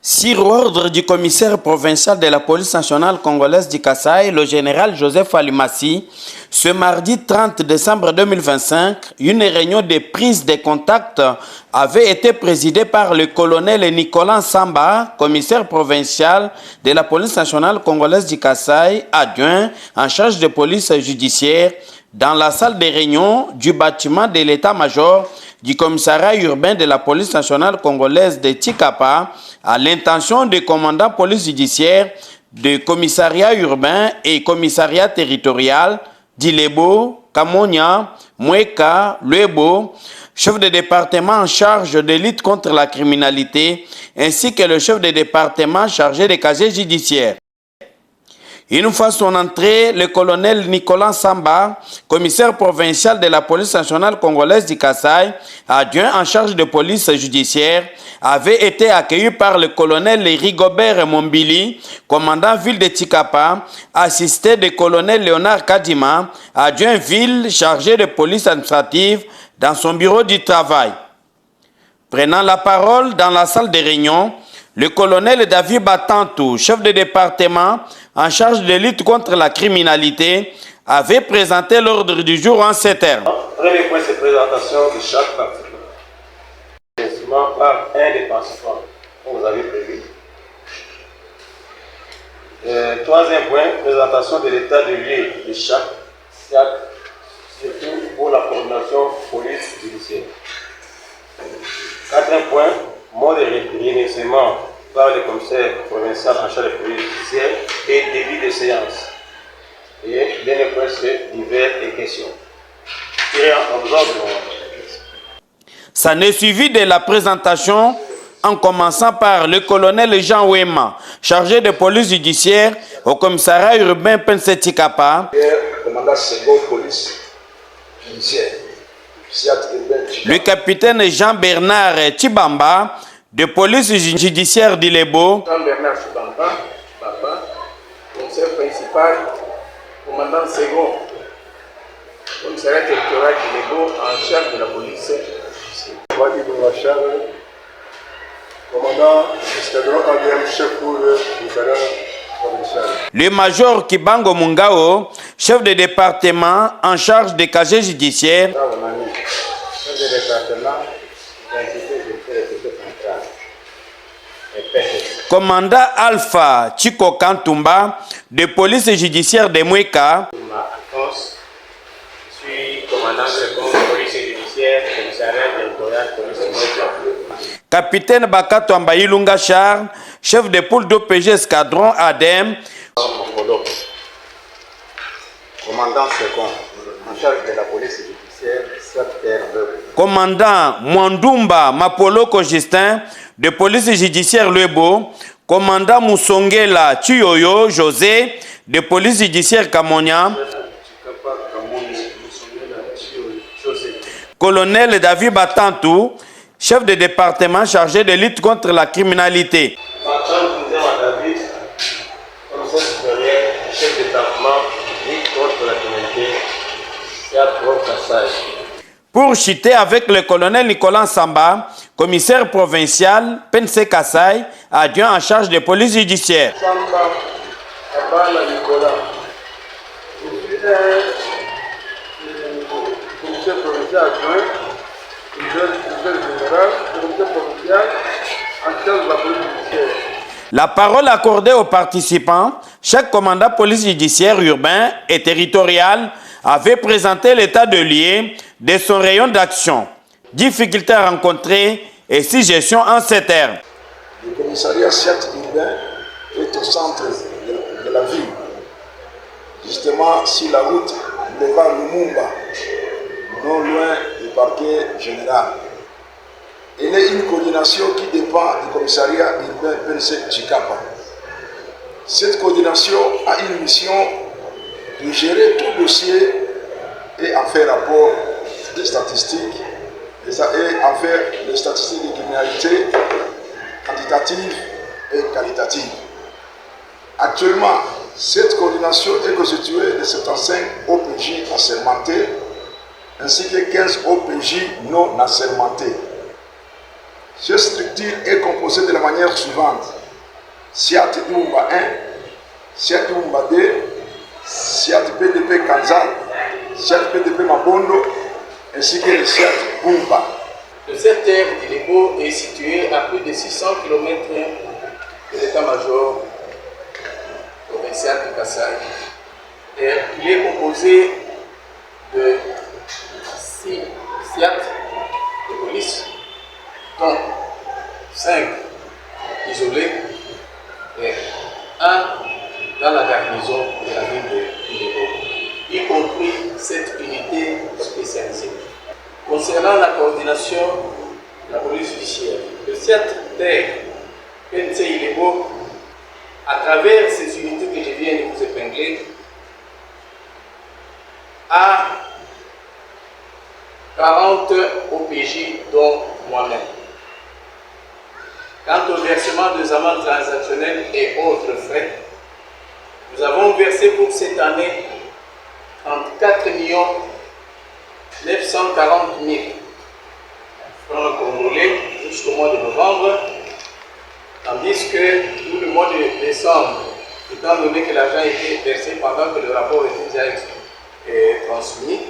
Sur ordre du commissaire provincial de la police nationale congolaise du Kasaï, le général Joseph Alimassi, ce mardi 30 décembre 2025, une réunion de prise de contact avait été présidée par le colonel Nicolas Samba, commissaire provincial de la police nationale congolaise du Kasaï, adjoint en charge de police judiciaire, dans la salle de réunion du bâtiment de l'état-major du commissariat urbain de la police nationale congolaise de Tikapa, à l'intention des commandants police judiciaire de commissariat urbain et commissariat territorial d'Ilebo, Kamonia, Mweka, Luebo, chef de département en charge de lutte contre la criminalité, ainsi que le chef de département chargé des casiers judiciaires. Une fois son entrée, le colonel Nicolas Samba, commissaire provincial de la police nationale congolaise du Kasaï, adjoint en charge de police judiciaire, avait été accueilli par le colonel Rigobert Mombili, commandant ville de Tikapa, assisté du colonel Léonard Kadima, adjoint ville chargé de police administrative dans son bureau du travail. Prenant la parole dans la salle de réunion, le colonel David Batantou, chef de département en charge de lutte contre la criminalité, avait présenté l'ordre du jour en ces termes. Premier point, c'est présentation de chaque participant. Par un des participants, comme vous avez prévu. Troisième point, présentation de l'état de lieu de chaque surtout pour la coordination police judiciaire. Quatrième point, mot de remerciement par le commissaire provincial en charge de police judiciaire et début de séance. Et dernier point, c'est divers et questions. Ça n'est suivi de la présentation en commençant par le colonel Jean Ouema, chargé de police judiciaire au commissariat urbain Pense Tikapa. Le capitaine Jean-Bernard Tibamba, de police judiciaire d'Ilebo. Jean-Bernard Tibamba, commissaire principal, commandant second, commissariat territorial d'Ilebo, en charge de la police. Commandant escadron ADM, chef pour le commissariat provincial. Le major Kibango Mungao, chef de département en charge des casiers judiciaires. Chef de département, Commandant Alpha Chiko Kantumba, de police judiciaire de Mweka. Je suis commandant second police judiciaire, commissariat territorial police Mweka. Capitaine Bakato Ambailunga Charles, chef de pôle d'OPG escadron ADEM. Commandant second en charge de la police judiciaire, secteur 2. Commandant Mwandumba Mapoloko Justin, de police judiciaire Luebo. Commandant Moussongela Tuyoyo José, de police judiciaire Kamonia. Colonel David Batantou, chef de département chargé de lutte contre la criminalité. Chef de département, lutte contre la criminalité, Pour chiter avec le colonel Nicolas Samba, commissaire provincial Pense Kasaï, adjoint en charge de police judiciaire. Samba Abala Nicolas, je suis commissaire provincial adjoint, commissaire général, commissaire provincial en charge de la police judiciaire. La parole accordée aux participants, chaque commandant police judiciaire urbain et territorial avait présenté l'état de lieu de son rayon d'action, difficultés rencontrées et suggestions en ces termes. Le commissariat certes urbain est au centre de la ville, justement sur la route boulevard Lumumba, non loin du parquet général. Il y a une coordination qui dépend du commissariat urbain Pense Tikapa. Cette coordination a une mission de gérer tout dossier et en faire rapport des statistiques et en faire des statistiques de criminalité quantitative et qualitative. Actuellement, cette coordination est constituée de 75 OPJ assermentés ainsi que 15 OPJ non assermentés. Cette structure est composée de la manière suivante. SIAT Umba 1, SIAT Umba 2, SIAT PDP Kanzal, SIAT PDP Mabondo, ainsi que le SIAT Umba. Le secteur d'Ilebo est situé à plus de 600 km de l'état-major provincial du Kasaï. Et il est composé de 6 SIAT de police, dont 5 isolés et 1 dans la garnison de la ville de Ilebo, y compris cette unité spécialisée. Concernant la coordination de la police judiciaire, le SIAT Terre PNC Ilebo, à travers ces unités que je viens de vous épingler, a 40 OPJ, dont moi-même. Quant au versement des amendes transactionnelles et autres frais, nous avons versé pour cette année 34 940 000 francs congolais jusqu'au mois de novembre, tandis que pour le mois de décembre, étant donné que l'argent était versé pendant que le rapport était déjà transmis,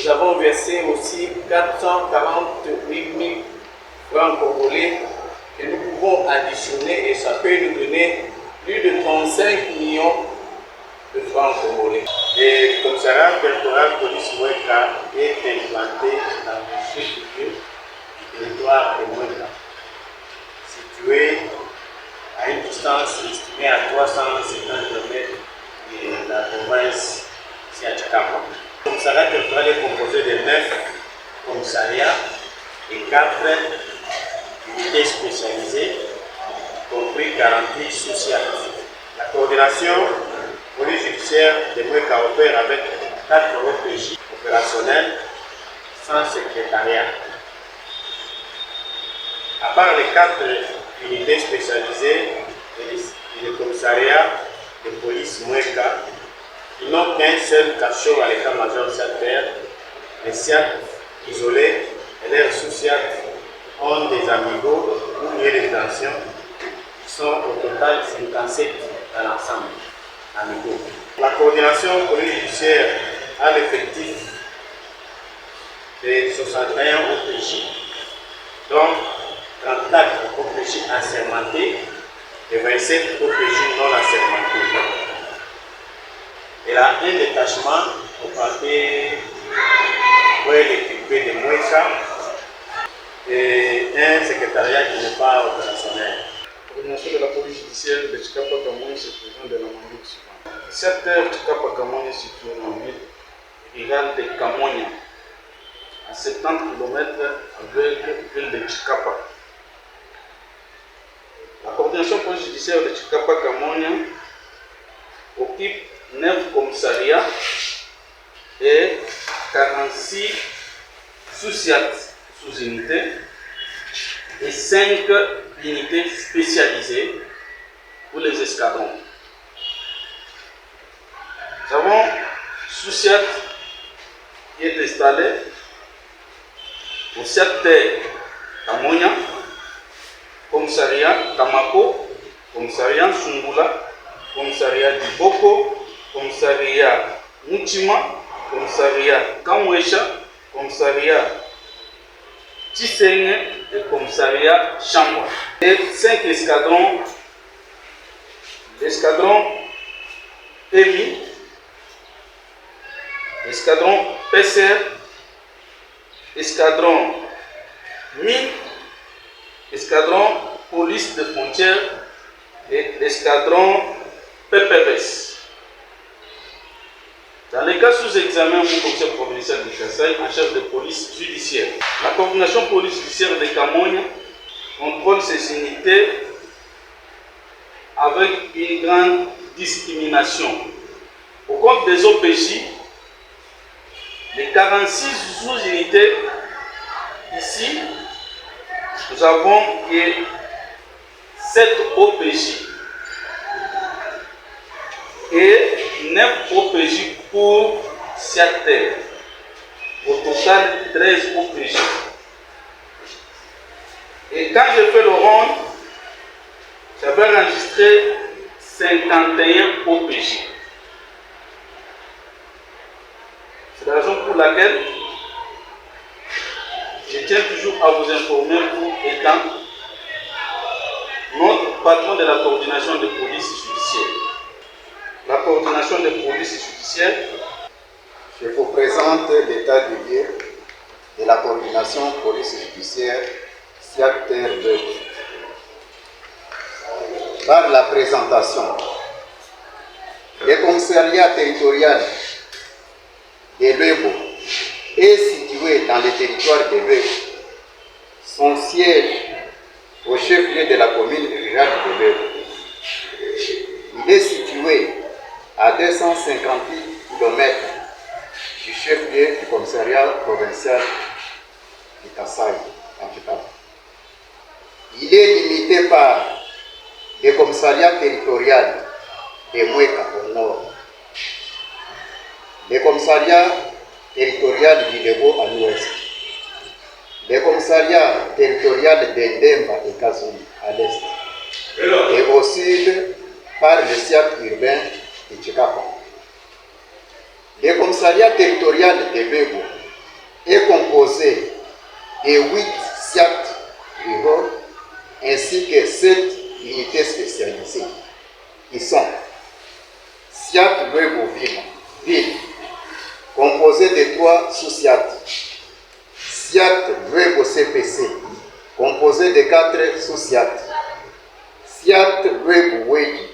nous avons versé aussi 448 000 francs congolais que nous pouvons additionner et ça peut nous donner plus de 35 millions de francs congolais. Le commissariat territorial police Moueka est implanté dans le chef-lieu du territoire de Moueka, situé à une distance estimée à 350 km de la province Siachakapa. Le commissariat territorial est composé de 9 commissariats et 4 unités spécialisées, compris 48 sociales. La coordination police judiciaire de Moueka opère avec 4 OPJ opérationnels sans secrétariat. À part les 4 unités spécialisées et le commissariat de police Moueka, ils n'ont qu'un seul cachot à l'état-major SIAT. Les SIAT isolés et leurs sous-SIAT ont des amigos ou lieux de détention qui sont au total 57 dans l'ensemble. Amigos. La coordination police judiciaire a l'effectif de 61 OPJ, dont 34 OPJ assermentés et 27 OPJ non assermentés. Elle a un détachement au parquet pour l'équipé de Moueka et un secrétariat qui n'est pas opérationnel. La coordination de la police judiciaire de Chikapa Kamoni se présente de la manière suivante. Cette terre Chikapa Kamoni est située dans la ville rurale de Kamonia, à 70 km avec la ville de Chikapa. La coordination police judiciaire de Chikapa Kamonia occupe 9 commissariats et 46 sous-SIAT, sous-unités, et 5 unités spécialisées pour les escadrons. Nous avons sous-SIAT qui est installé au SIAT Kamonia, commissariat Kamako, commissariat Sungula, commissariat Diboko, commissariat Muchima, commissariat Kamwesha, commissariat Tshisenge et commissariat Chambwa. Et 5 escadrons, l'escadron EMI, escadron PCR, escadron MI, escadron police de frontières et l'escadron PPVS. Dans les cas sous examen au commissaire provincial du Kasaï en charge de police judiciaire, la coordination police judiciaire de Kamonia contrôle ces unités avec une grande discrimination. Au compte des OPJ, les 46 sous-unités ici, nous avons 7 OPJ et 9 OPJ pour SIAT. Au total, 13 OPJ. Et quand j'ai fait le rond, j'avais enregistré 51 OPJ. C'est la raison pour laquelle je tiens toujours à vous informer pour étant notre patron de la coordination de police judiciaire. La coordination de police judiciaire. Je vous présente l'état du lieu de la coordination police judiciaire SIAC-TER 2. Par la présentation, le commissariat territorial de Lwebo est situé dans le territoire de Lwebo. Son siège au chef-lieu de la commune rurale de Lwebo. Il est situé à 258 km du chef-lieu du commissariat provincial de Kasaï. Il est limité par le commissariat territorial de Mweka au nord, le commissariat territorial du Lwebo à l'ouest, le commissariat territorial d'Endemba et Kazuni à l'est, et au sud par le SIAC urbain de Tchekapa. Le commissariat territorial de Lwebo est composé de 8 SIAC ruraux ainsi que 7 unités spécialisées qui sont SIAC Lwebo ville, composé de 3 sous-SIAC, SIAC Lwebo CPC, composé de 4 sous-SIAC, SIAC Lwebo Wedi,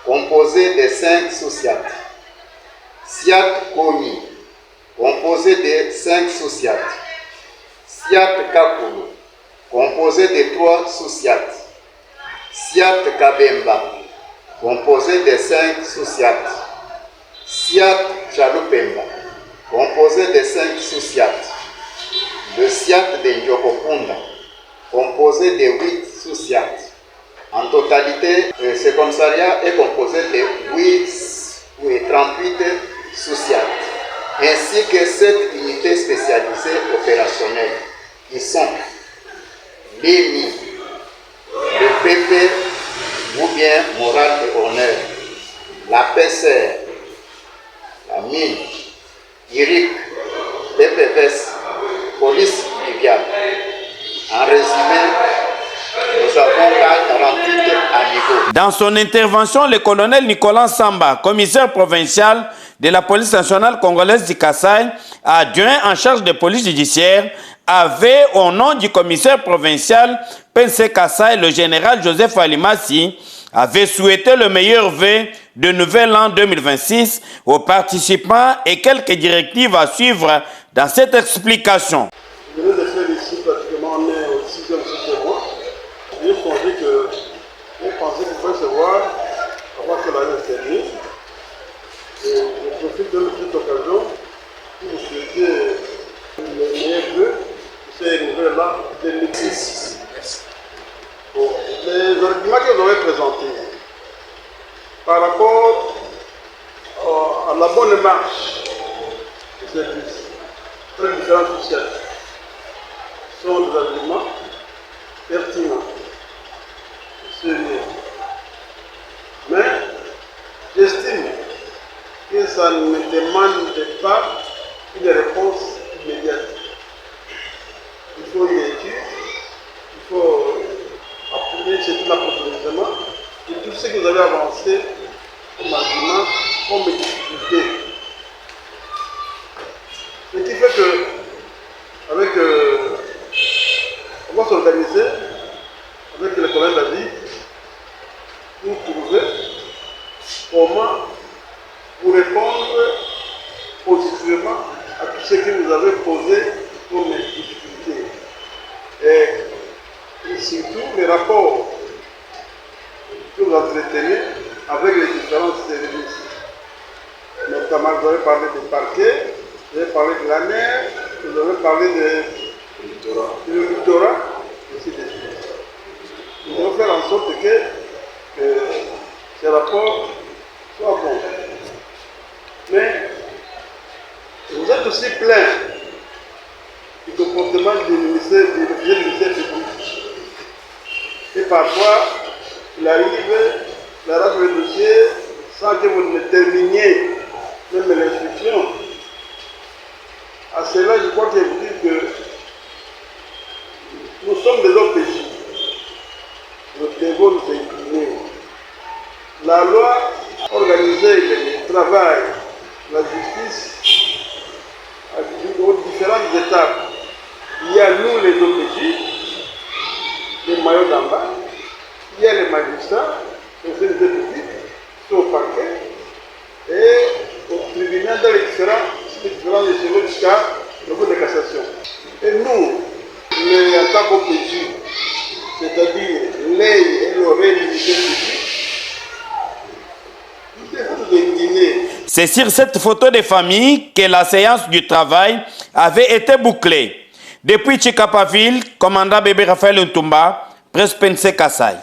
composé de 5 sous-SIAC, SIAC Koni, composé de 5 sous-SIAC, SIAC Kakulu, composé de 3 sous-SIAC, SIAC Kabemba, composé de 5 sous-SIAC, SIAC Chalupemba, composé de 5 sous-SIAC, le SIAC de Njokopunda, composé de 8 sous-SIAC. En totalité, ce commissariat est composé de 38 sous-SIAC, ainsi que 7 unités spécialisées opérationnelles qui sont l'EMI, le PP ou bien Morale et Honneur, la PCR, la mine, IRIC, PPVS, police fluviale. En résumé, nous avons 48 amigos. Dans son intervention, le colonel Nicolas Samba, commissaire provincial de la police nationale congolaise du Kasaï, adjoint en charge de police judiciaire, avait, au nom du commissaire provincial PNC Kasaï, le général Joseph Alimassi, avait souhaité le meilleur vœu de nouvel an 2026 aux participants et quelques directives à suivre dans cette explication. Je venais de faire ici pratiquement, on est au 6e mois. J'ai pensé qu'on pouvait se voir avant que l'année se termine. Et je profite de cette occasion pour vous souhaiter le meilleur vœu pour ces nouvelles-là de 2006. Bon, les arguments que vous avez présentés par rapport à la bonne marche de cette liste, très différentes sociétés, sont des arguments pertinents, sérieux. Mais j'estime que ça ne demande pas une réponse immédiate. Il faut une étude, il faut appuyer surtout l'approfondissement et tout ce que vous avez avancé comme argument, comme difficulté. Ce qui fait que, on va s'organiser avec le collègue David pour trouver comment vous répondre positivement à tout ce que vous avez posé comme difficulté. Et surtout les rapports que vous entretenez avec les différents services. Notamment, vous avez parlé du parquet, vous avez parlé de la mer, vous avez parlé du littoral, et ainsi de suite. Nous devons faire en sorte que ces rapports soient bons. Mais vous êtes aussi plein du comportement du ministère public. parfois, il arrive, la rate le dossier sans que vous ne terminiez même l'instruction. À cela, je crois que vous dites que nous sommes des OPJ. Nous devons nous incliner. La loi organisait le travail, la justice aux différentes étapes. Il y a nous les OPJ, les maillots d'en bas, il y a les magistrats, les autorités publiques, au parquet et au tribunal dans les différents échelons jusqu'à le cours de cassation. Et nous, en tant qu'OPJ, c'est-à-dire l'œil et l'oreille du ministère public, nous devons nous incliner. C'est sur cette photo de famille que la séance du travail avait été bouclée. Depuis Tchikapaville, commandant Bébé Raphaël Ntumba, Presse PNC Kasaï.